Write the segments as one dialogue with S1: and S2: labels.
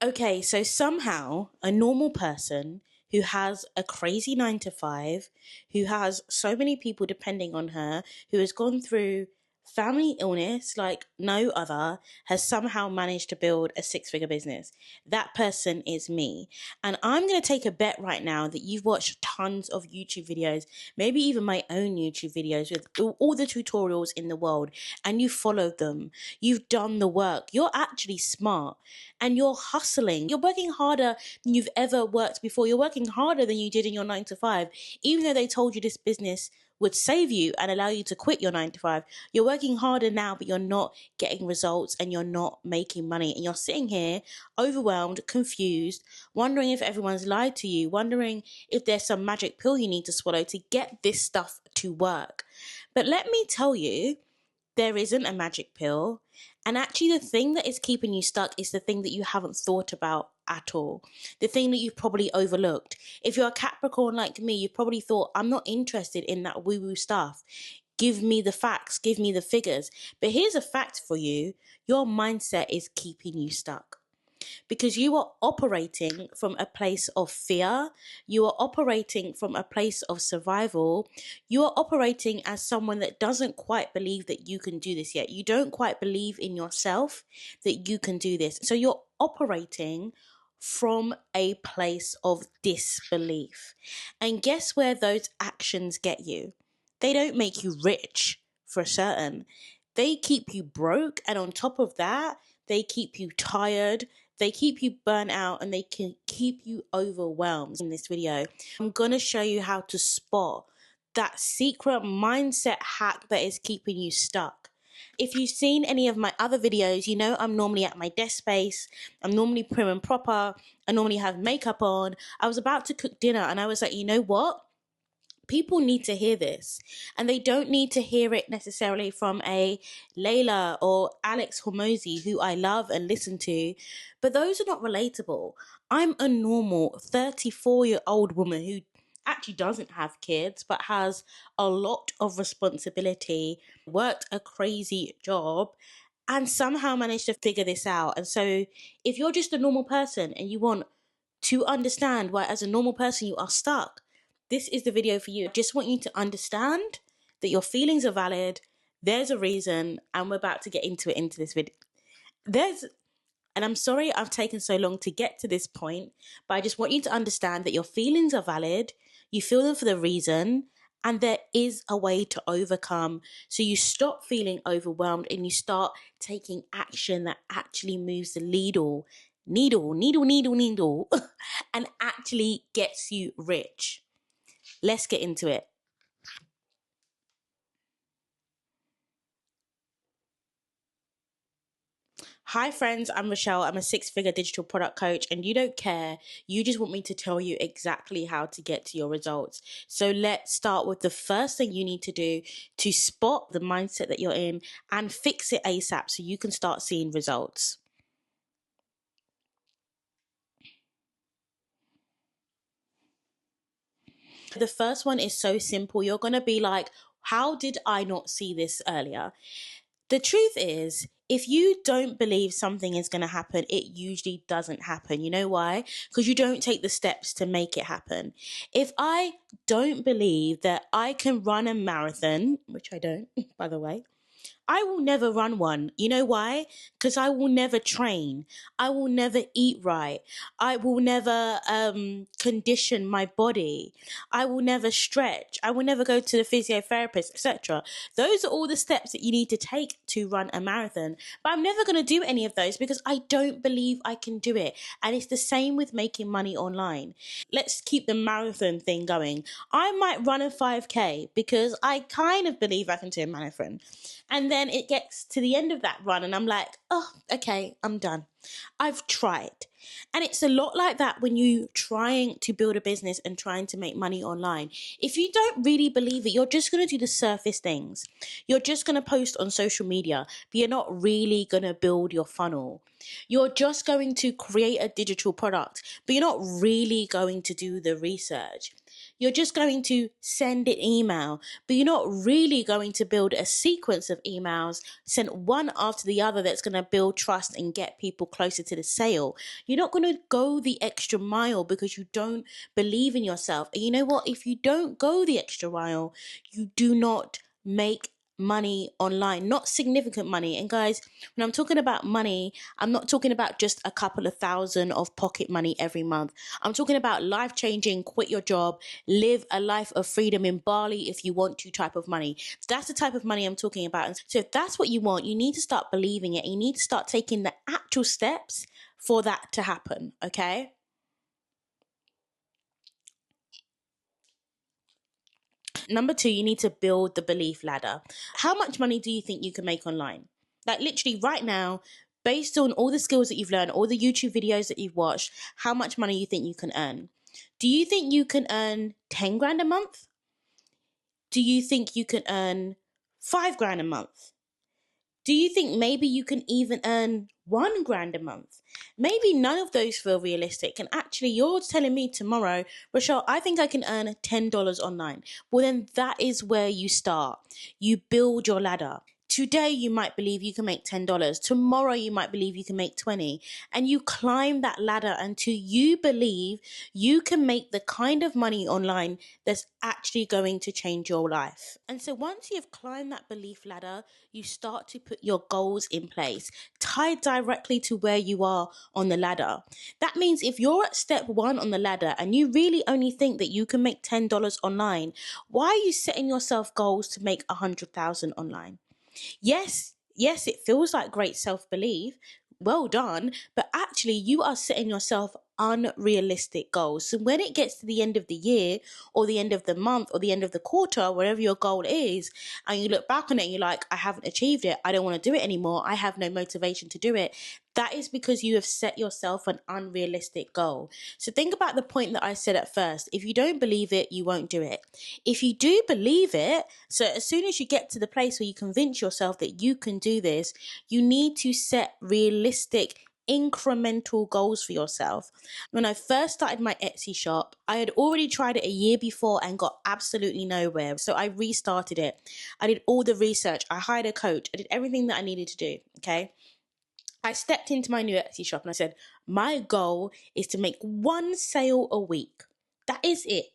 S1: Okay, so somehow a normal person who has a crazy 9 to 5, who has so many people depending on her, who has gone through family illness like no other, has somehow managed to build a 6 figure business. That person is me. And I'm going to take a bet right now that you've watched tons of YouTube videos, maybe even my own YouTube videos with all the tutorials in the world, and you followed them. You've done the work. You're actually smart and you're hustling. You're working harder than you've ever worked before. You're working harder than you did in your 9 to 5. Even though they told you this business would save you and allow you to quit your 9 to 5, you're working harder now, but you're not getting results and you're not making money. And you're sitting here overwhelmed, confused, wondering if everyone's lied to you, wondering if there's some magic pill you need to swallow to get this stuff to work. But let me tell you, there isn't a magic pill. And actually, the thing that is keeping you stuck is the thing that you haven't thought about at all. The thing that you've probably overlooked. If you're a Capricorn like me, you've probably thought, I'm not interested in that woo-woo stuff. Give me the facts, give me the figures. But here's a fact for you. Your mindset is keeping you stuck, because you are operating from a place of fear. You are operating from a place of survival. You are operating as someone that doesn't quite believe that you can do this yet. You don't quite believe in yourself that you can do this. So you're operating from a place of disbelief. And guess where those actions get you? They don't make you rich, for certain. They keep you broke, and on top of that, they keep you tired, they keep you burnt out, and they can keep you overwhelmed. In this video, I'm going to show you how to spot that secret mindset hack that is keeping you stuck. If you've seen any of my other videos, you know I'm normally at my desk space. I'm normally prim and proper. I normally have makeup on. I was about to cook dinner and I was like, you know what? People need to hear this, and they don't need to hear it necessarily from a Layla or Alex Hormozy, who I love and listen to, but those are not relatable. I'm a normal 34-year-old woman who actually doesn't have kids, but has a lot of responsibility, worked a crazy job, and somehow managed to figure this out. And so if you're just a normal person and you want to understand why as a normal person you are stuck, this is the video for you. I just want you to understand that your feelings are valid. There's a reason, and we're about to get into this video. And I'm sorry I've taken so long to get to this point, but I just want you to understand that your feelings are valid. You feel them for the reason, and there is a way to overcome. So you stop feeling overwhelmed and you start taking action that actually moves the needle, and actually gets you rich. Let's get into it. Hi friends, I'm Rochelle. I'm a 6-figure digital product coach, and you don't care. You just want me to tell you exactly how to get to your results. So let's start with the first thing you need to do to spot the mindset that you're in and fix it ASAP so you can start seeing results. The first one is so simple. You're going to be like, how did I not see this earlier? The truth is, if you don't believe something is going to happen, it usually doesn't happen. You know why? Because you don't take the steps to make it happen. If I don't believe that I can run a marathon, which I don't, by the way, I will never run one. You know why? Because I will never train. I will never eat right. I will never condition my body. I will never stretch. I will never go to the physiotherapist, etc. Those are all the steps that you need to take to run a marathon. But I'm never going to do any of those because I don't believe I can do it. And it's the same with making money online. Let's keep the marathon thing going. I might run a 5K because I kind of believe I can do a marathon. And then it gets to the end of that run and I'm like, oh, okay, I'm done. I've tried. And it's a lot like that when you're trying to build a business and trying to make money online. If you don't really believe it, you're just going to do the surface things. You're just going to post on social media, but you're not really going to build your funnel. You're just going to create a digital product, but you're not really going to do the research. You're just going to send an email, but you're not really going to build a sequence of emails sent one after the other that's going to build trust and get people closer to the sale. You're not going to go the extra mile because you don't believe in yourself. And you know what? If you don't go the extra mile, you do not make money online, not significant money. And guys, when I'm talking about money, I'm not talking about just a couple of thousand of pocket money every month. I'm talking about life changing, quit your job, live a life of freedom in Bali if you want to type of money. That's the type of money I'm talking about. And so if that's what you want, you need to start believing it. You need to start taking the actual steps for that to happen. Okay. Number two, you need to build the belief ladder. How much money do you think you can make online? Like literally right now, based on all the skills that you've learned, all the YouTube videos that you've watched, how much money you think you can earn? Do you think you can earn 10 grand a month? Do you think you can earn 5 grand a month? Do you think maybe you can even earn 1 grand a month? Maybe none of those feel realistic. And actually, you're telling me tomorrow, Rochelle, I think I can earn $10 online. Well, then that is where you start. You build your ladder. Today, you might believe you can make $10. Tomorrow, you might believe you can make 20. And you climb that ladder until you believe you can make the kind of money online that's actually going to change your life. And so once you've climbed that belief ladder, you start to put your goals in place, tied directly to where you are on the ladder. That means if you're at step 1 on the ladder and you really only think that you can make $10 online, why are you setting yourself goals to make 100,000 online? Yes, it feels like great self-belief. Well done. But actually, you are setting yourself unrealistic goals. So when it gets to the end of the year or the end of the month or the end of the quarter, wherever your goal is, and you look back on it and you're like, I haven't achieved it. I don't want to do it anymore. I have no motivation to do it. That is because you have set yourself an unrealistic goal. So think about the point that I said at first. If you don't believe it, you won't do it. If you do believe it, so as soon as you get to the place where you convince yourself that you can do this, you need to set realistic incremental goals for yourself. When I first started my Etsy shop, I had already tried it a year before and got absolutely nowhere. So I restarted it. I did all the research. I hired a coach. I did everything that I needed to do. Okay. I stepped into my new Etsy shop and I said, my goal is to make 1 sale a week. That is it.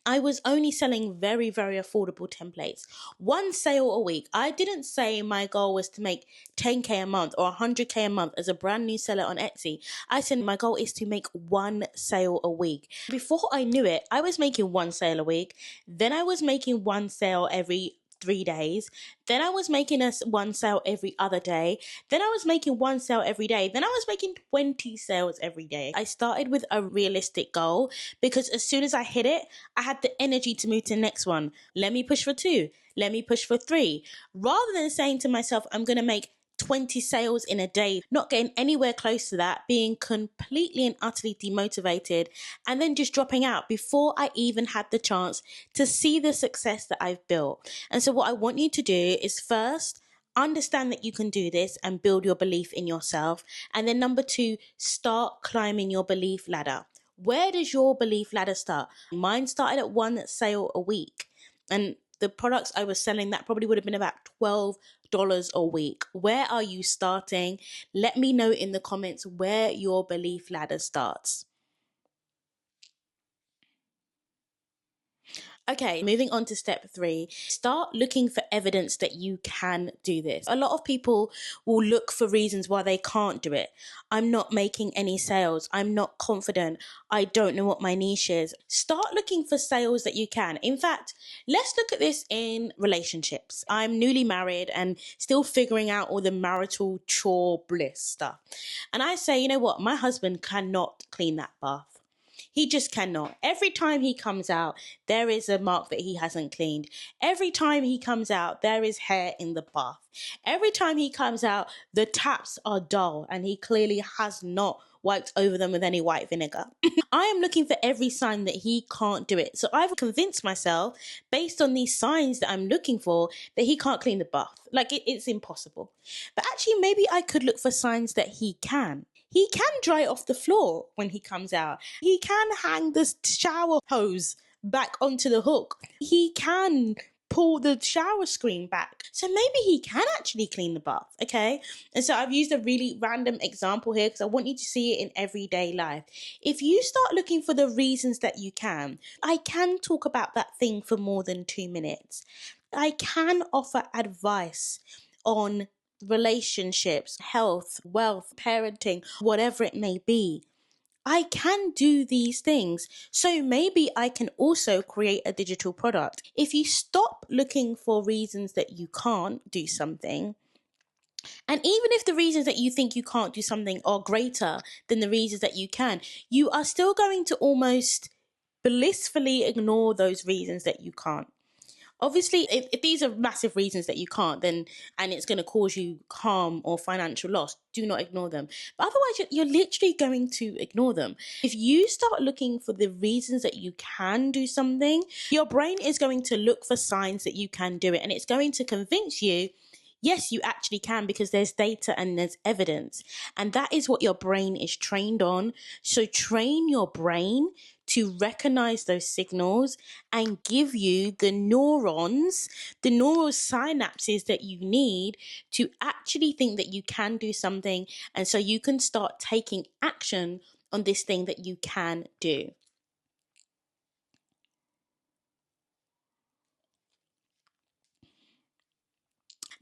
S1: I was only selling very, very affordable templates. 1 sale a week. I didn't say my goal was to make 10K a month or 100K a month as a brand new seller on Etsy. I said my goal is to make 1 sale a week. Before I knew it, I was making 1 sale a week. Then I was making 1 sale every 3 days. Then I was making 1 sale every other day. Then I was making 1 sale every day. Then I was making 20 sales every day. I started with a realistic goal because as soon as I hit it, I had the energy to move to the next one. Let me push for 2. Let me push for 3. Rather than saying to myself, I'm going to make 20 sales in a day, not getting anywhere close to that, being completely and utterly demotivated, and then just dropping out before I even had the chance to see the success that I've built. And so what I want you to do is first, understand that you can do this and build your belief in yourself. And then number 2, start climbing your belief ladder. Where does your belief ladder start? Mine started at 1 sale a week. And the products I was selling, that probably would have been about $12 a week. Where are you starting? Let me know in the comments where your belief ladder starts. Okay, moving on to step 3, start looking for evidence that you can do this. A lot of people will look for reasons why they can't do it. I'm not making any sales. I'm not confident. I don't know what my niche is. Start looking for sales that you can. In fact, let's look at this in relationships. I'm newly married and still figuring out all the marital chore bliss stuff. And I say, you know what? My husband cannot clean that bath. He just cannot. Every time he comes out, there is a mark that he hasn't cleaned. Every time he comes out, there is hair in the bath. Every time he comes out, the taps are dull and he clearly has not wiped over them with any white vinegar. I am looking for every sign that he can't do it. So I've convinced myself, based on these signs that I'm looking for, that he can't clean the bath. Like it's impossible. But actually, maybe I could look for signs that he can. He can dry off the floor when he comes out. He can hang the shower hose back onto the hook. He can pull the shower screen back. So maybe he can actually clean the bath, okay? And so I've used a really random example here because I want you to see it in everyday life. If you start looking for the reasons that you can, I can talk about that thing for more than 2 minutes. I can offer advice on relationships, health, wealth, parenting, whatever it may be. I can do these things. So maybe I can also create a digital product. If you stop looking for reasons that you can't do something, and even if the reasons that you think you can't do something are greater than the reasons that you can, you are still going to almost blissfully ignore those reasons that you can't. Obviously, if these are massive reasons that you can't, then and it's going to cause you harm or financial loss, do not ignore them. But otherwise, you're literally going to ignore them. If you start looking for the reasons that you can do something, your brain is going to look for signs that you can do it, and it's going to convince you, yes, you actually can, because there's data and there's evidence. And that is what your brain is trained on. So train your brain to recognize those signals and give you the neurons, the neural synapses that you need to actually think that you can do something. And so you can start taking action on this thing that you can do.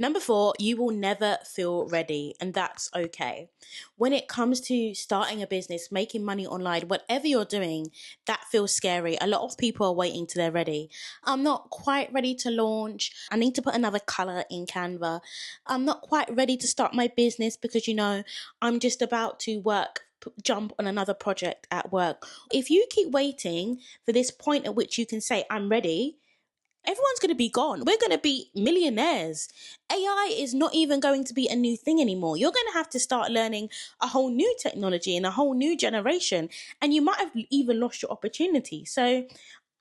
S1: Number 4, you will never feel ready, and that's okay. When it comes to starting a business, making money online, whatever you're doing, that feels scary. A lot of people are waiting till they're ready. I'm not quite ready to launch. I need to put another color in Canva. I'm not quite ready to start my business because, I'm just about to jump on another project at work. If you keep waiting for this point at which you can say, I'm ready, everyone's going to be gone. We're going to be millionaires. AI is not even going to be a new thing anymore. You're going to have to start learning a whole new technology and a whole new generation, and you might have even lost your opportunity. So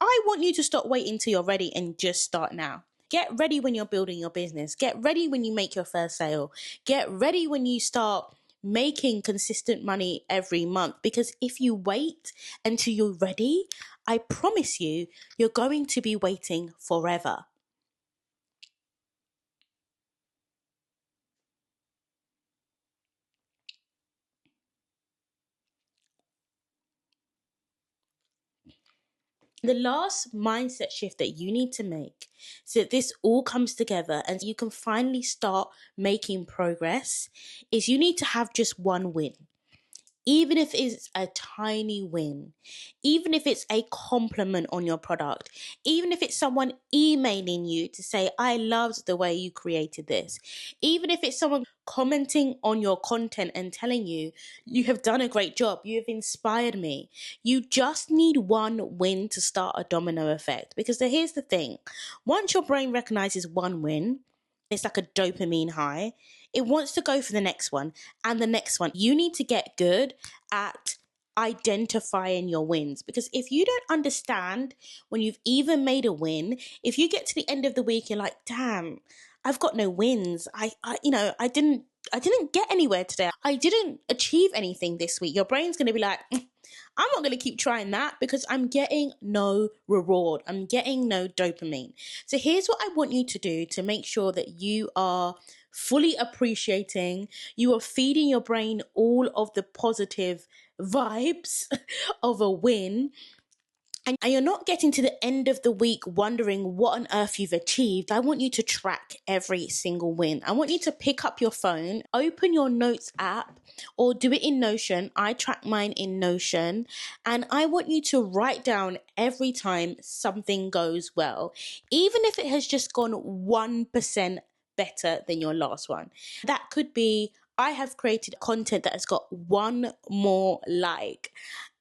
S1: I want you to stop waiting till you're ready and just start now. Get ready when you're building your business. Get ready when you make your first sale. Get ready when you start making consistent money every month. Because if you wait until you're ready, I promise you, you're going to be waiting forever. The last mindset shift that you need to make so that this all comes together and you can finally start making progress is you need to have just one win. Even if it's a tiny win, even if it's a compliment on your product, even if it's someone emailing you to say, I loved the way you created this, even if it's someone commenting on your content and telling you, you have done a great job, you have inspired me. You just need one win to start a domino effect. Because here's the thing, once your brain recognizes one win, it's like a dopamine high. It wants to go for the next one and the next one. You need to get good at identifying your wins, because if you don't understand when you've even made a win, if you get to the end of the week, you're like, damn, I've got no wins. I didn't get anywhere today. I didn't achieve anything this week. Your brain's going to be like, I'm not going to keep trying that because I'm getting no reward. I'm getting no dopamine. So here's what I want you to do to make sure that you are fully appreciating, you are feeding your brain all of the positive vibes of a win, and you're not getting to the end of the week wondering what on earth you've achieved. I want you to track every single win. I want you to pick up your phone, open your notes app, or do it in Notion. I track mine in Notion. And I want you to write down every time something goes well, even if it has just gone 1% better than your last one. That could be, I have created content that has got one more like.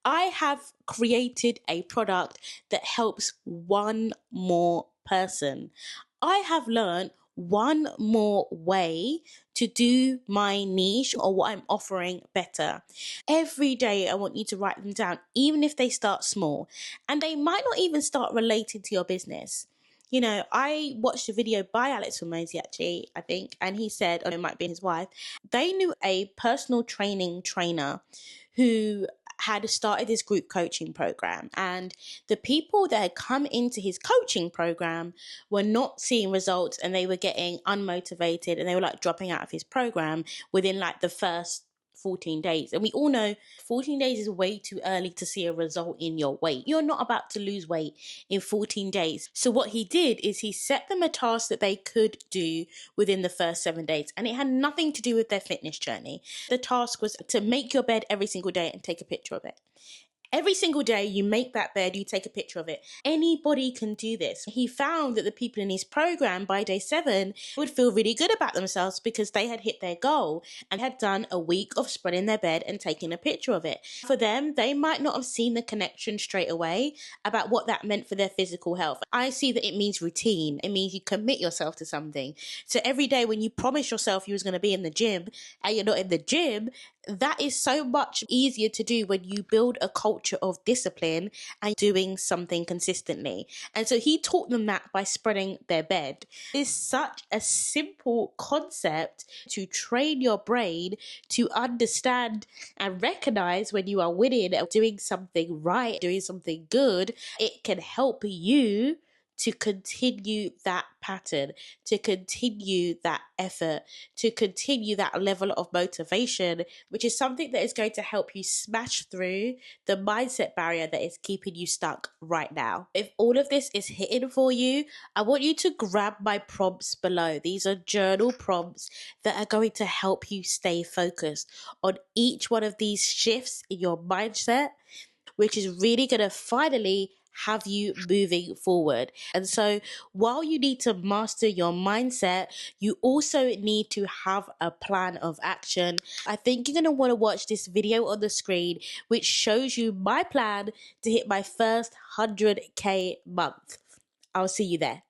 S1: I have created a product that helps one more person. I have learned one more way to do my niche or what I'm offering better. Every day, I want you to write them down, even if they start small. And they might not even start related to your business. I watched a video by Alex Hormozi, actually, I think, and he said, or it might be his wife, they knew a personal training trainer who had started this group coaching program, and the people that had come into his coaching program were not seeing results, and they were getting unmotivated, and they were like dropping out of his program within like the first 14 days. And we all know 14 days is way too early to see a result in your weight. You're not about to lose weight in 14 days. So what he did is he set them a task that they could do within the first 7 days. And it had nothing to do with their fitness journey. The task was to make your bed every single day and take a picture of it. Every single day you make that bed, you take a picture of it. Anybody can do this. He found that the people in his program by day 7 would feel really good about themselves because they had hit their goal and had done a week of spreading their bed and taking a picture of it. For them, they might not have seen the connection straight away about what that meant for their physical health. I see that it means routine. It means you commit yourself to something. So every day when you promise yourself you was going to be in the gym and you're not in the gym, that is so much easier to do when you build a culture of discipline and doing something consistently. And so he taught them that by spreading their bed. It's such a simple concept to train your brain to understand and recognize when you are winning or doing something right, doing something good. It can help you to continue that pattern, to continue that effort, to continue that level of motivation, which is something that is going to help you smash through the mindset barrier that is keeping you stuck right now. If all of this is hitting for you, I want you to grab my prompts below. These are journal prompts that are going to help you stay focused on each one of these shifts in your mindset, which is really going to finally have you moving forward. And so while you need to master your mindset, you also need to have a plan of action. I think you're going to want to watch this video on the screen, which shows you my plan to hit my first 100K month. I'll see you there.